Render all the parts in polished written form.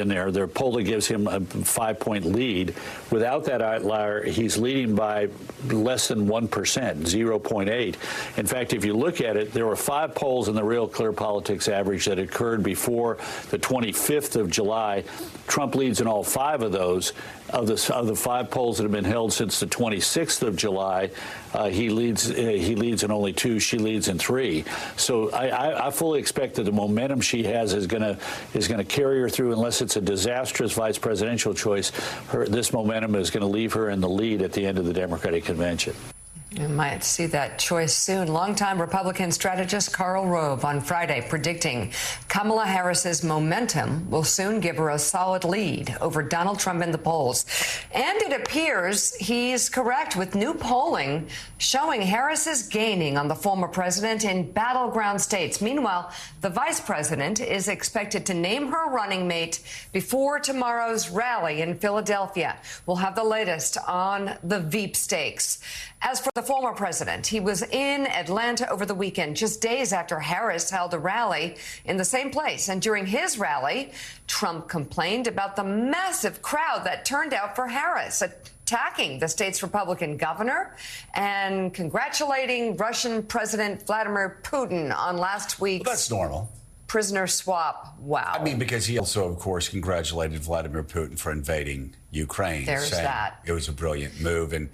in there. Their poll that gives him a 5-point lead. Without that outlier, he's leading by less than 1%, 0.8. In fact, if you look at it, there were 5 polls in the Real Clear Politics average that occurred before the 25th of July. Trump leads in all 5 of those. Of the 5 polls that have been held since the 26th of July, he leads in only 2. She leads in 3. So I fully expect that the momentum she has is going to carry her through, unless it's a disastrous vice presidential choice. This momentum is going to leave her in the lead at the end of the Democratic convention. You might see that choice soon. Longtime Republican strategist Karl Rove on Friday predicting Kamala Harris's momentum will soon give her a solid lead over Donald Trump in the polls. And it appears he's correct, with new polling showing Harris is gaining on the former president in battleground states. Meanwhile, the vice president is expected to name her running mate before tomorrow's rally in Philadelphia. We'll have the latest on the Veep stakes. As for the former president, he was in Atlanta over the weekend, just days after Harris held a rally in the same place. And during his rally, Trump complained about the massive crowd that turned out for Harris, attacking the state's Republican governor and congratulating Russian President Vladimir Putin on last week's that's normal prisoner swap. Wow. I mean, because he also, of course, congratulated Vladimir Putin for invading Ukraine. There's that. It was a brilliant move. And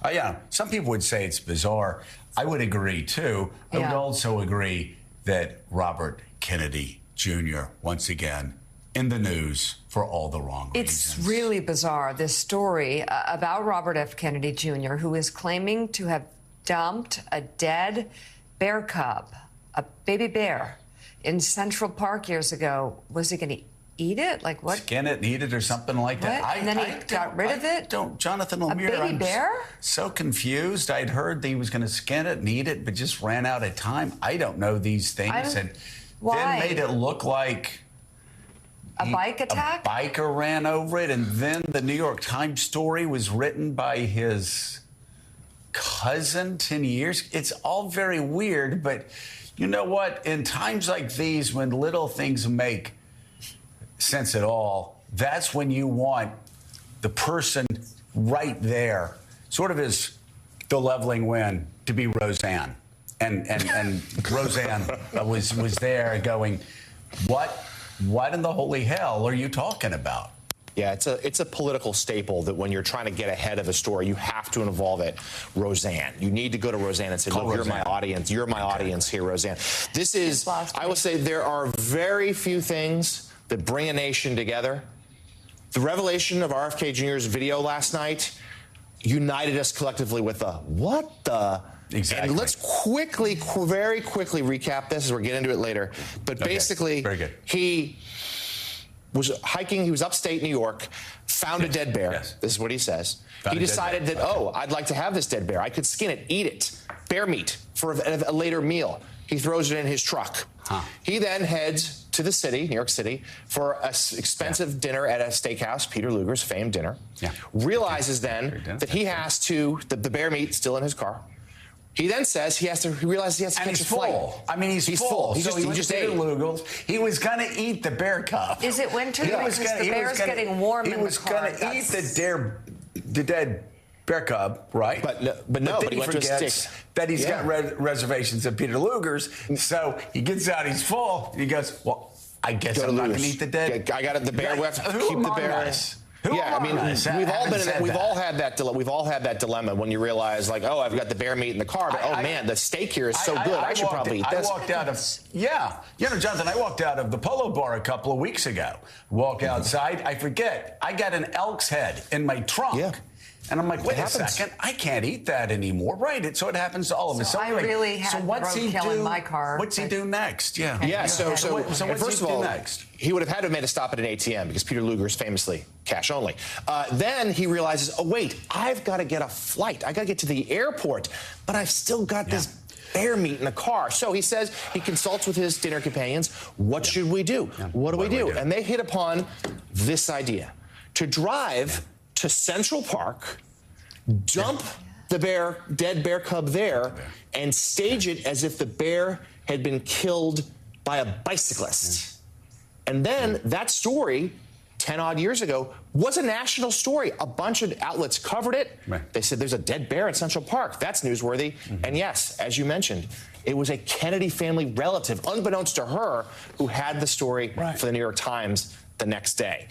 yeah, some people would say it's bizarre. I would agree, too. I would also agree that Robert Kennedy Jr., once again, in the news for all the wrong reasons. It's really bizarre, this story about Robert F. Kennedy Jr., who is claiming to have dumped a dead bear cub, a baby bear, in Central Park years ago. Was he going to eat it? Like what? Skin it and eat it or something like that. And then he got rid of it? Jonathan Lemire, a baby bear? So confused. I'd heard that he was going to skin it and eat it, but just ran out of time. I don't know these things. And why? Then made it look like a bike attack? A biker ran over it, and then the New York Times story was written by his cousin 10 years. It's all very weird, but you know what? In times like these, when little things make sense at all, that's when you want the person right there, sort of as the leveling win, to be Roseanne. And Roseanne was there going, what in the holy hell are you talking about? Yeah, it's a political staple that when you're trying to get ahead of a story, you have to involve it. Roseanne. You need to go to Roseanne and say, look, you're my audience. You're my audience here, Roseanne. This is, I will say, there are very few things that bring a nation together. The revelation of RFK Jr.'s video last night united us collectively with the, what the? Exactly. And let's very quickly recap this as we're getting into it later. But basically, very good. He was hiking. He was upstate New York, found a dead bear. Yes. This is what he says. He decided that, I'd like to have this dead bear. I could skin it, eat it, bear meat for a later meal. He throws it in his truck. He then heads to the city, New York City, for an expensive dinner at a steakhouse, Peter Luger's famed dinner. Realizes then that he has to, the bear meat still in his car. He then says he realizes he has to catch a flight. I mean, he's full. He just ate. He was going to eat the bear cub. Is it winter? Because the bear's getting warm in the car. He was going to eat the dead bear cub, right? But he forgets that he's got reservations at Peter Luger's. So he gets out, he's full, and he goes, well, I guess I'm not going to eat the dead. I got it. The bear. We have to keep the bear. Yeah, I mean, we've all had that dilemma when you realize, like, I've got the bear meat in the car, but man, the steak here is so good. I should probably eat this. I walked out of Jonathan, I walked out of the Polo Bar a couple of weeks ago. Walk outside, I forget, I got an elk's head in my trunk. Yeah. And I'm like, wait a second, I can't eat that anymore. Right, so it happens to all of us. So I really had roadkill in my car. What's he do next? So first of all, he would have had to have made a stop at an ATM because Peter Luger is famously cash only. Then he realizes, I've got to get a flight. I got to get to the airport, but I've still got this bear meat in the car. So he says he consults with his dinner companions. What should we do? What do we do? And they hit upon this idea to drive to Central Park, dump the dead bear cub there, and stage it as if the bear had been killed by a bicyclist. And then that story 10 odd years ago was a national story. A bunch of outlets covered it. Right. They said there's a dead bear in Central Park. That's newsworthy. And yes, as you mentioned, it was a Kennedy family relative, unbeknownst to her, who had the story for the New York Times the next day.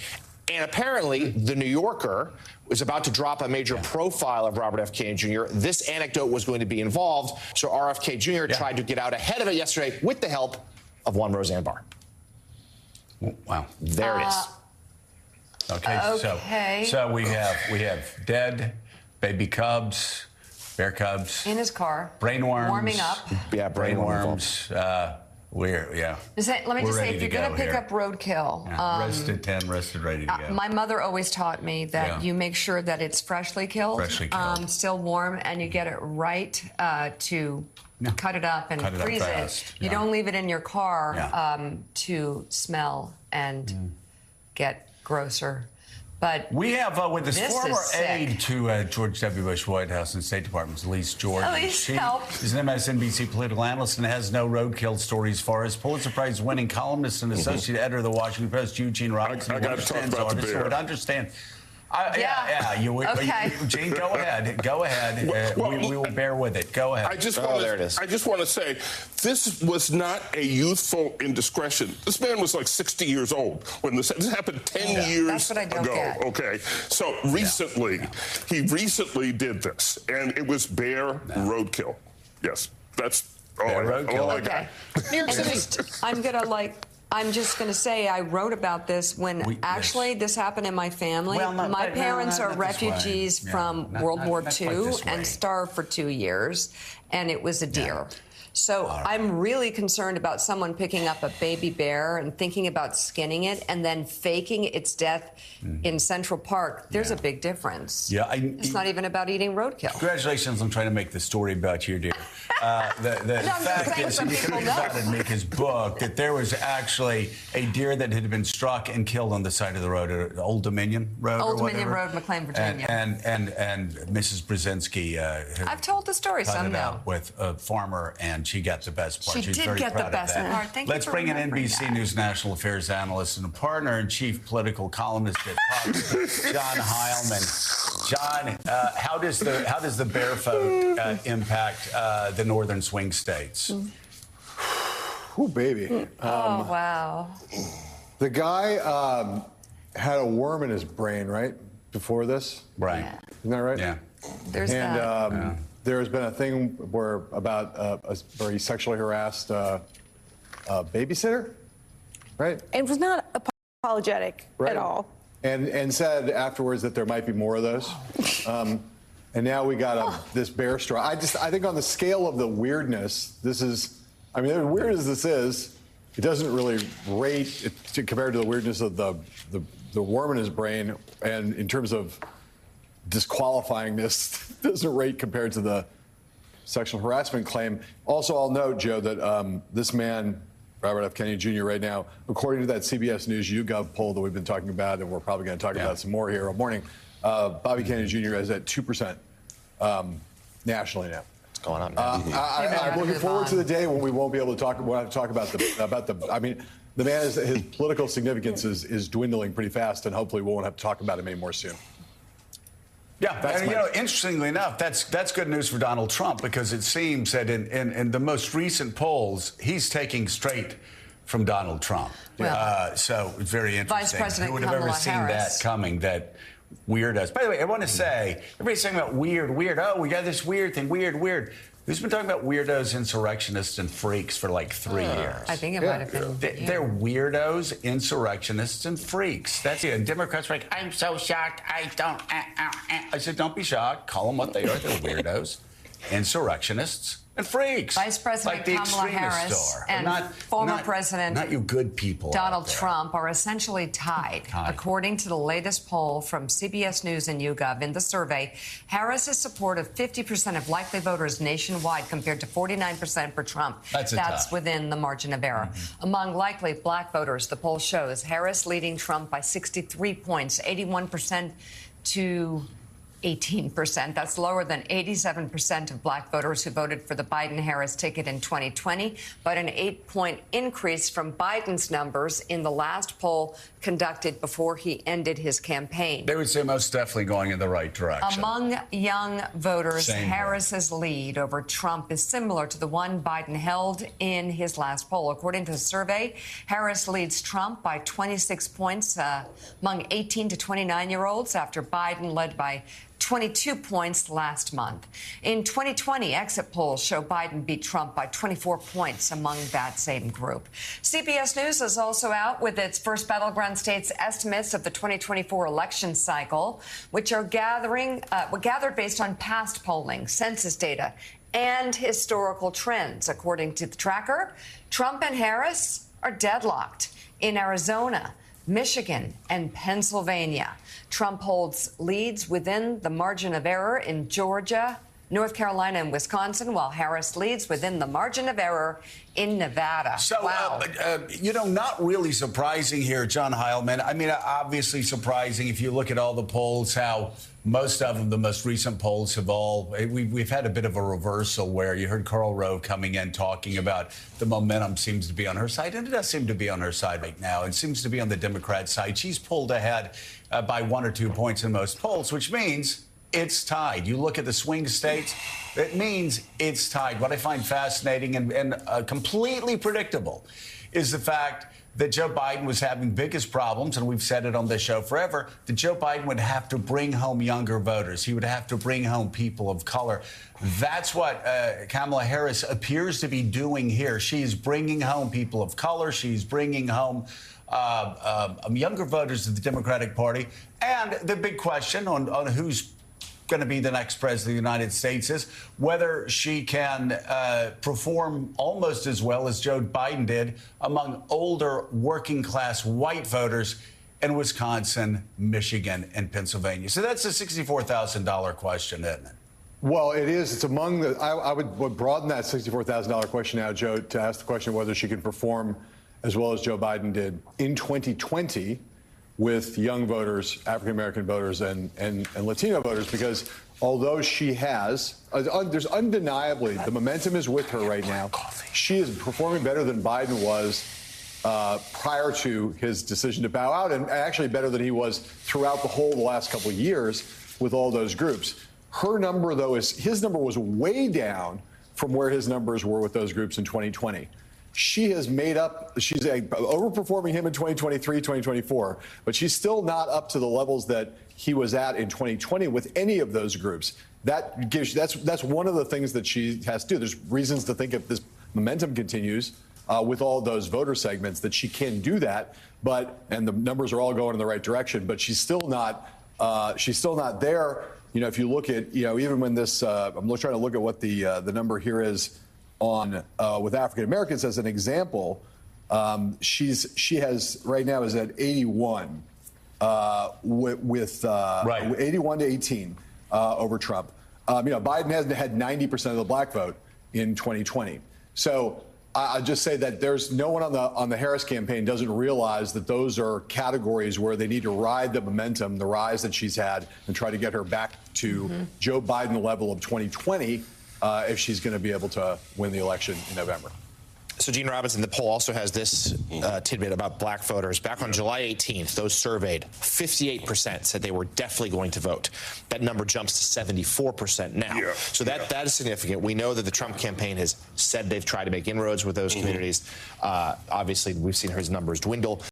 And apparently, the New Yorker was about to drop a major profile of Robert F. Kennedy Jr. This anecdote was going to be involved, so RFK Jr. tried to get out ahead of it yesterday with the help of one Roseanne Barr. Wow. There it is. Okay. So we have dead baby cubs, bear cubs In his car. brainworms, Warming up. Yeah, brainworms. Let Let me just say, if you're going to pick up roadkill, rested 10, rested, ready to go. my mother always taught me that you make sure that it's freshly killed, still warm, and you get it right to cut it up and freeze it. You don't leave it in your car to smell and get grosser. But we have with this former aide sick. to George W. Bush White House and State Department, Elise Jordan. Elise, help. She's an MSNBC political analyst and has no roadkill stories for us. Pulitzer Prize winning columnist and associate editor of the Washington Post, Eugene Robinson. I got to talk about the bear. Would understand. Okay. Gene, go ahead. Go ahead. We will bear with it. Go ahead. I just want to say, this was not a youthful indiscretion. This man was like 60 years old when this happened 10 years That's what I don't ago. get. Okay, so recently, he recently did this, and it was bear roadkill. Yes, that's all I got. I'm just going to say I wrote about this when this happened in my family. My parents are refugees from World War II and starved for 2 years, and it was a deer. So I'm really concerned about someone picking up a baby bear and thinking about skinning it and then faking its death in Central Park. There's a big difference. It's not even about eating roadkill. Congratulations on trying to make the story about your deer. The fact is, he could have make his book that there was actually a deer that had been struck and killed on the side of the road at Old Dominion Road. Old Dominion Road, McLean, Virginia. And Mrs. Brzezinski. I've told the story. Some know. With a farmer, and she got the best part. She's very get proud the best of that. part. Thank Let's you for bring in remembering NBC that. News national affairs analyst and a partner and chief political columnist at Fox, John Heilman. John, how does the bear vote impact the northern swing states? Ooh, baby. Wow. The guy had a worm in his brain, right? Before this? Right. Yeah. Isn't that right? Yeah. There's that. There's been a thing where where he sexually harassed a babysitter, right? It was not apologetic at all. And said afterwards that there might be more of those. And now we got this bear straw. I think on the scale of the weirdness, this is, as weird as this is, it doesn't really rate compared to the weirdness of the worm in his brain, and in terms of disqualifying this, doesn't rate compared to the sexual harassment claim. Also, I'll note, Joe, that this man, Robert F. Kennedy Jr., right now, according to that CBS News YouGov poll that we've been talking about, and we're probably going to talk about some more here all morning, Bobby Kennedy Jr. is at 2% nationally now. What's going on, man? I'm looking forward to the day when we won't be able to talk. We'll have to talk about the man his political significance is dwindling pretty fast, and hopefully we won't have to talk about him anymore soon. Yeah, and interestingly enough, that's good news for Donald Trump, because it seems that in the most recent polls, he's taking straight from Donald Trump. So it's very interesting. Vice President Who would have ever seen that coming? That weirdos. By the way, I want to say, everybody's talking about weird. Oh, we got this weird thing, weird. Who's been talking about weirdos, insurrectionists, and freaks for like 3 years? I think it might have been. They're weirdos, insurrectionists, and freaks. That's it. And Democrats are like, I'm so shocked. I don't. I said, don't be shocked. Call them what they are. They're weirdos, insurrectionists, and freaks. Vice President like the Kamala Harris and former President not you good people Donald Trump are essentially tied. According to the latest poll from CBS News and YouGov, in the survey, Harris's support of 50% of likely voters nationwide compared to 49% for Trump. That's within the margin of error. Among likely black voters, the poll shows Harris leading Trump by 63 points, 81% to 18%. That's lower than 87% of black voters who voted for the Biden-Harris ticket in 2020, but an 8-point increase from Biden's numbers in the last poll conducted before he ended his campaign. They would say most definitely going in the right direction. Among young voters, Harris's lead over Trump is similar to the one Biden held in his last poll. According to the survey, Harris leads Trump by 26 points among 18 to 29-year-olds after Biden led by 22 points last month. In 2020, exit polls show Biden beat Trump by 24 points among that same group. CBS News is also out with its first battleground states estimates of the 2024 election cycle, which are gathered based on past polling, census data, and historical trends. According to the tracker, Trump and Harris are deadlocked in Arizona, Michigan, and Pennsylvania. Trump holds leads within the margin of error in Georgia, North Carolina, and Wisconsin, while Harris leads within the margin of error in Nevada. So, wow. Not really surprising here, John Heilman. I mean, obviously surprising if you look at all the polls, how most of them, the most recent polls have all, we've had a bit of a reversal where you heard Karl Rove coming in talking about the momentum seems to be on her side, and it does seem to be on her side right now. It seems to be on the Democrat side. She's pulled ahead by 1 or 2 points in most polls, which means it's tied. You look at the swing states, it means it's tied. What I find fascinating and completely predictable is the fact that Joe Biden was having biggest problems, and we've said it on this show forever, that Joe Biden would have to bring home younger voters. He would have to bring home people of color. That's what Kamala Harris appears to be doing here. She's bringing home people of color. She's bringing home younger voters of the Democratic Party. And the big question on who's going to be the next president of the United States is whether she can perform almost as well as Joe Biden did among older working class white voters in Wisconsin, Michigan, and Pennsylvania. So that's a $64,000 question, isn't it? Well, it is. It's among the. I would broaden that $64,000 question out, Joe, to ask the question whether she can perform as well as Joe Biden did in 2020. With young voters, African-American voters, and Latino voters, because although she has, there's undeniably, the momentum is with her right now. She is performing better than Biden was prior to his decision to bow out, and actually better than he was throughout the last couple of years with all those groups. Her number, though, his number was way down from where his numbers were with those groups in 2020. She has made up, she's overperforming him in 2023, 2024, but she's still not up to the levels that he was at in 2020 with any of those groups. That's one of the things that she has to do. There's reasons to think if this momentum continues with all those voter segments that she can do that, and the numbers are all going in the right direction, but she's still not there. You know, if you look at, even when this, I'm trying to look at what the number here is on with African Americans as an example. She has right now is at 81 with 81 to 18 over Trump. Biden hasn't had 90% of the black vote in 2020. So I'll just say that there's no one on the Harris campaign doesn't realize that those are categories where they need to ride the momentum, the rise that she's had, and try to get her back to Joe Biden level of 2020. If she's going to be able to win the election in November. So, Gene Robinson, the poll also has this tidbit about black voters. Back on July 18th, those surveyed, 58% said they were definitely going to vote. That number jumps to 74% now. Yeah. So that is significant. We know that the Trump campaign has said they've tried to make inroads with those communities. Obviously, we've seen his numbers dwindle.